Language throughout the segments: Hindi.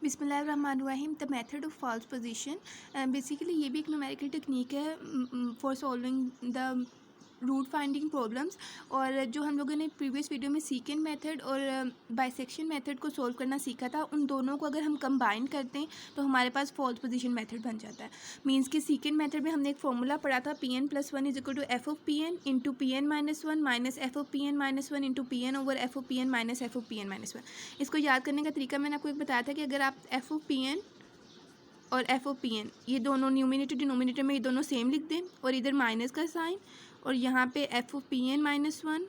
बिस्मिल्लाहिर्रहमानिर्रहीम the method of false position. Basically ये भी एक न्यूमेरिकल टेक्निक है for solving the root finding problems. और जो हम लोगों ने प्रीवियस वीडियो में सीकेंड मेथड और बाइसेक्शन मेथड को सॉल्व करना सीखा था, उन दोनों को अगर हम कंबाइन करते हैं तो हमारे पास फॉल्स पोजीशन मेथड बन जाता है। मींस कि सीकेंड मेथड में हमने एक फॉर्मूला पढ़ा था, P N plus one is equal to F of P N into P N minus one minus F of P N minus one into P N over F of P N minus F of P N minus one. इसको याद करने का तरीका मैंने आपको एक बताया था कि अगर आप एफ ऑफ पी एन और एफ ऑफ पी एन ये दोनों न्यूमिनेटर डिनोमिनेटर में ये दोनों सेम लिख दें और इधर माइनस का साइन और यहाँ पे F of P N minus one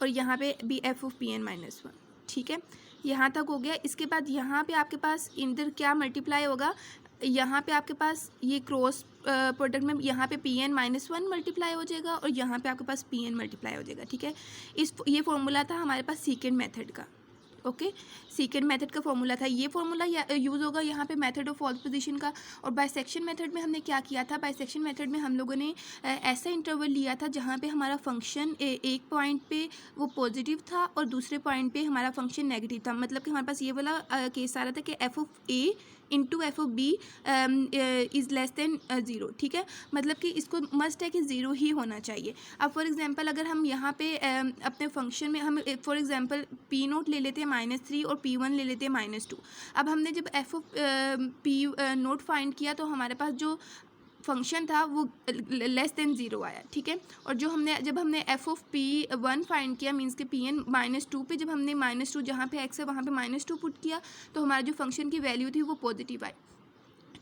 और यहाँ पे भी F of P N minus one. ठीक है, यहाँ तक हो गया। इसके बाद यहाँ पे आपके पास इधर क्या मल्टीप्लाई होगा, यहाँ पे आपके पास ये क्रॉस प्रोडक्ट में यहाँ पे P N minus one multiply हो जाएगा और यहाँ पे आपके पास पी एन मल्टीप्लाई हो जाएगा। ठीक है, ये फॉर्मूला था हमारे पास सीकेंड मेथड का। ओके, सीकेंड मेथड का फॉर्मूला था, ये फॉर्मूला यूज़ होगा यहाँ पे मेथड ऑफ फॉल्स पोजीशन का। और बाइसेक्शन मेथड में हमने क्या किया था, बाइसेक्शन मेथड में हम लोगों ने ऐसा इंटरवल लिया था जहाँ पे हमारा फंक्शन एक पॉइंट पे वो पॉजिटिव था और दूसरे पॉइंट पे हमारा फंक्शन नेगेटिव था। मतलब कि हमारे पास ये वाला केस आ रहा था कि F of A into F of B is less than zero. ठीक है, मतलब कि इसको मस्ट है कि ज़ीरो ही होना चाहिए। अब फॉर एग्जांपल अगर हम यहाँ पे अपने फंक्शन में हम फॉर एग्जांपल पी नोट ले लेते हैं -3 और पी वन ले लेते हैं -2। अब हमने जब F of p note find किया तो हमारे पास जो फंक्शन था वो लेस देन ज़ीरो आया। ठीक है, और जब हमने F of P one find किया मीन्स के पी एन -2 पे जब हमने -2 जहाँ पे एक्स है वहाँ पे -2 पुट किया तो हमारा जो फंक्शन की वैल्यू थी वो पॉजिटिव आई।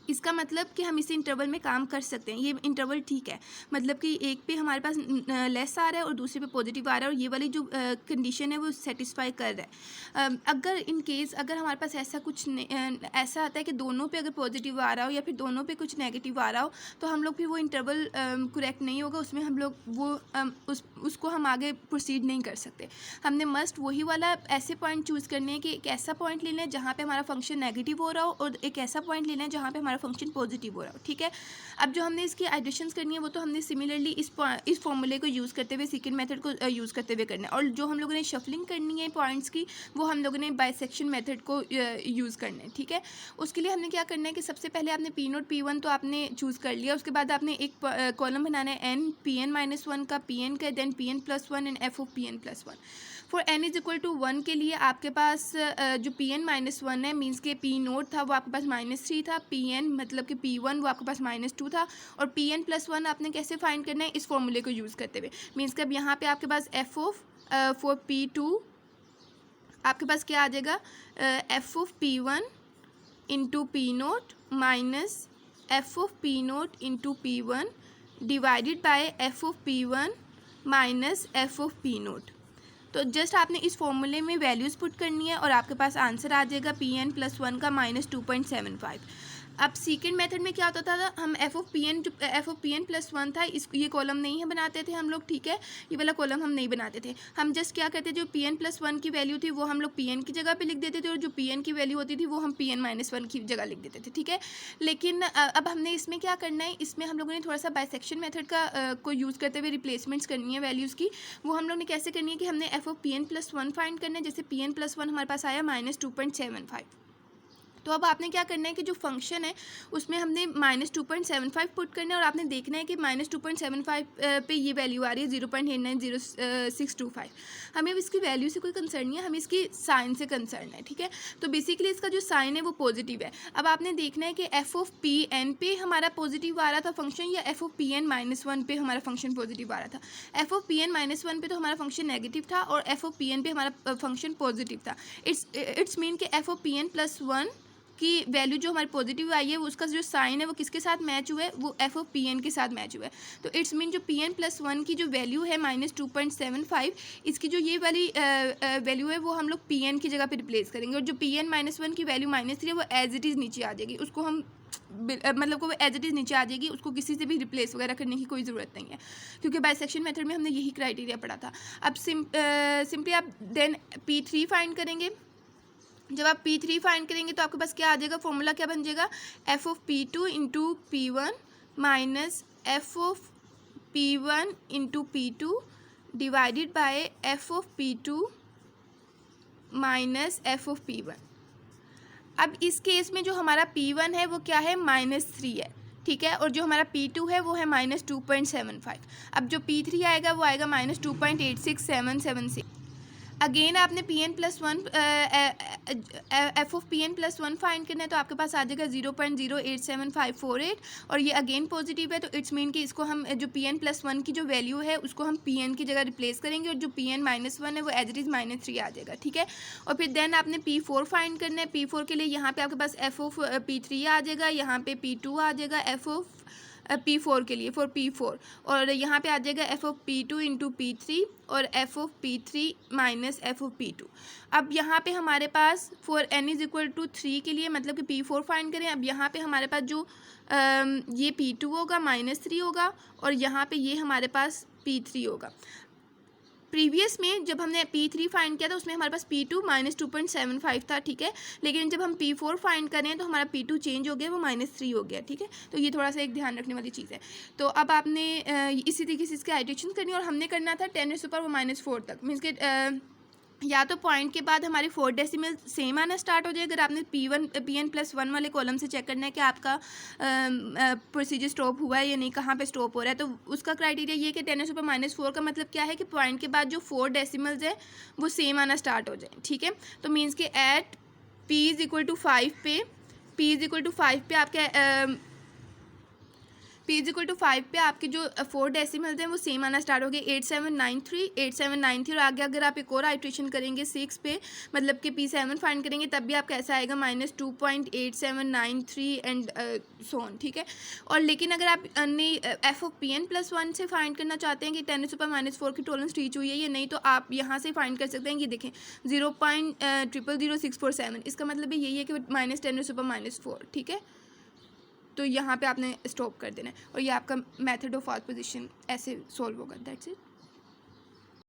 इसका मतलब कि हम इसी इंटरवल में काम कर सकते हैं, ये इंटरवल ठीक है। मतलब कि एक पे हमारे पास लेस आ रहा है और दूसरे पे पॉजिटिव आ रहा है और ये वाली जो कंडीशन है वो सेटिस्फाई कर रहा है। अगर इन केस अगर हमारे पास ऐसा कुछ ऐसा आता है कि दोनों पे अगर पॉजिटिव आ रहा हो या फिर दोनों पे कुछ नेगेटिव आ रहा हो तो हम लोग फिर वो इंटरवल करेक्ट नहीं होगा, उसमें हम लोग वो उसको हम आगे प्रोसीड नहीं कर सकते। हमने मस्ट वही वाला ऐसे पॉइंट चूज़ करने हैं कि एक ऐसा पॉइंट लेना है जहाँ पे हमारा फंक्शन नेगेटिव हो रहा हो और एक ऐसा पॉइंट लेना है जहाँ पे हमारा फंक्शन पॉजिटिव हो रहा हो। ठीक है, अब जो हमने इसकी एडिशंस करनी है वो तो हमने सिमिलरली इस फॉर्मूले को यूज़ करते हुए सेकंड मेथड को यूज़ करते हुए करना है। और जो हम लोगों ने शफलिंग करनी है पॉइंट्स की वो हम लोगों ने बाइसेक्शन मेथड को यूज़ करना है। ठीक है, उसके लिए हमने क्या करना है कि सबसे पहले आपने पी नोट पी वन तो आपने चूज़ कर लिया, उसके बाद आपने एक कॉलम बनाना है N P N minus one का पी एन का, then P N plus one and F of P N plus one. For N is equal to one के लिए आपके पास जो पी एन माइनस वन है मीन्स के पी नोट था वो आपके पास -3 था, पी एन मतलब कि पी वन वो आपके पास -2 था और पी एन प्लस वन आपने कैसे फाइंड करना है इस फॉर्मूले को यूज़ करते हुए। मीन्स कि अब यहाँ पे आपके पास f of for p two आपके पास क्या आ जाएगा, F of P one into p naught minus F of p naught into P one divided by F of P one minus F of p naught. तो जस्ट आपने इस फॉर्मूले में वैल्यूज़ पुट करनी है और आपके पास आंसर आ जाएगा पी एन प्लस वन का -2.75। अब सेकेंड मेथड में क्या होता था, हम F of P N plus one था ये कॉलम नहीं है बनाते थे हम लोग। ठीक है, ये वाला कॉलम हम नहीं बनाते थे, हम जस्ट क्या करते जो पी एन प्लस वन की वैल्यू थी वो हम लोग पी एन की जगह पे लिख देते थे और जो पी एन की वैल्यू होती थी वो हम पी एन माइनस वन की जगह लिख देते थे। ठीक है, लेकिन अब हमने इसमें क्या करना है, इसमें हम लोगों ने थोड़ा सा बाइसेक्शन मेथड का को यूज़ करते हुए रिप्लेसमेंट्स करनी है वैल्यूज़ की। वो हम लोग ने कैसे करनी है कि हमने F of P N plus one find करना है, जैसे पी एन प्लस वन हमारे पास आया -2.75। तो अब आपने क्या करना है कि जो फंक्शन है उसमें हमने -2.75 पुट करना है और आपने देखना है कि -2.75 पे ये वैल्यू आ रही है 0.8900625। हमें अब इसकी वैल्यू से कोई कंसर्न नहीं है, हमें इसकी साइन से कंसर्न है। ठीक है, तो बेसिकली इसका जो साइन है वो पॉजिटिव है। अब आपने देखना है कि एफ ऑफ पी एन पे हमारा पॉजिटिव आ रहा था फंक्शन या एफ ऑफ पी एन -1 पे हमारा फंक्शन पॉजिटिव आ रहा था। एफ ऑफ पी एन -1 पे तो हमारा फंक्शन नेगेटिव था और एफ ऑफ पी एन पे हमारा फंक्शन पॉजिटिव था। इट्स मीन कि F of P N plus one की वैल्यू जो हमारी पॉजिटिव आई है उसका जो साइन है वो किसके साथ मैच हुआ है, वो एफ ऑफ पी एन के साथ मैच हुआ है। तो इट्स मीन जो पी एन प्लस वन की जो वैल्यू है -2.75 इसकी जो ये वाली वैल्यू है वो हम लोग पी एन की जगह पे रिप्लेस करेंगे और जो पी एन -1 की वैल्यू -3 है वो एज इट इज़ नीचे आ जाएगी, उसको हम मतलब को एज इट इज़ नीचे आ जाएगी, उसको किसी से भी रिप्लेस वगैरह करने की कोई ज़रूरत नहीं है क्योंकि बाइसेक्शन मेथड में हमने यही क्राइटेरिया पढ़ा था। अब सिंपली आप देन P3 फाइंड करेंगे। जब आप P3 फाइंड करेंगे तो आपके पास क्या आ जाएगा, फॉर्मूला क्या बन जाएगा, F of P two into P one minus F of P one into P two divided by F of P two minus F of P one. अब इस केस में जो हमारा P1 है वो क्या है, -3 है, ठीक है, और जो हमारा P2 है वो है -2.75। अब जो P3 आएगा वो आएगा -2.86776। अगेन आपने Pn+1 F of Pn+1 find करना है, तो आपके पास आ जाएगा 0.087548 और ये अगेन पॉजिटिव है, तो इट्स मीन कि इसको हम जो Pn+1 की जो वैल्यू है उसको हम Pn की जगह रिप्लेस करेंगे और जो Pn-1 है वो एज इट इज़ -3 आ जाएगा, ठीक है। और फिर देन आपने P4 फाइंड करना है। P4 के लिए यहाँ पे आपके पास एफ ऑफ P3 आ जाएगा, यहाँ पे P2 आ जाएगा एफ ऑफ P4 के लिए फॉर P4, और यहाँ पे आ जाएगा F of P2 into P3 और f of P3 minus F of P2। अब यहाँ पे हमारे पास for n is equal to 3 के लिए मतलब कि P4 फाइंड करें। अब यहाँ पे हमारे पास जो ये P2 होगा -3 होगा और यहाँ पे ये हमारे पास P3 होगा। प्रीवियस में जब हमने P3 फाइंड किया था उसमें हमारे पास P2 -2.75 था, ठीक है, लेकिन जब हम P4 फाइंड करें तो हमारा P2 चेंज हो गया, वो -3 हो गया, ठीक है। तो ये थोड़ा सा एक ध्यान रखने वाली चीज़ है। तो अब आपने इसी तरीके से इसकी आइट्रेशन करनी है और हमने करना था 10⁻⁴ तक, मीन्स के या तो पॉइंट के बाद हमारे 4 डेसिमल सेम आना स्टार्ट हो जाए। अगर आपने Pn+1 वाले कॉलम से चेक करना है कि आपका प्रोसीजर स्टॉप हुआ है या नहीं, कहाँ पे स्टॉप हो रहा है, तो उसका क्राइटेरिया ये कि 10⁻⁴ का मतलब क्या है कि पॉइंट के बाद जो 4 डेसिमल्स है वो सेम आना स्टार्ट हो जाए, ठीक है। तो मीन्स के at P is equal to 5 पे आपके P इज इक्वल टू 5 पे आपके जो 4 डेसिमल्स हैं वो सेम आना स्टार्ट हो गए, 8793 और आगे अगर आप एक और आइट्रेशन करेंगे 6 पे मतलब कि P7 फाइंड करेंगे तब भी आपका ऐसा आएगा -2.8793 एंड सो ऑन, ठीक है। और लेकिन अगर आप एफ ऑफ Pn+1 से फाइंड करना चाहते हैं कि 10⁻⁴ की टॉलरेंस रीच हुई है या नहीं, तो आप यहाँ से फाइंड कर सकते हैं। ये देखें 0.000647, इसका मतलब यही है कि -10⁻⁴, ठीक है। तो यहाँ पे आपने स्टॉप कर देना है और ये आपका मेथड ऑफ फास्ट पोजीशन ऐसे सॉल्व होगा, दैट्स इट।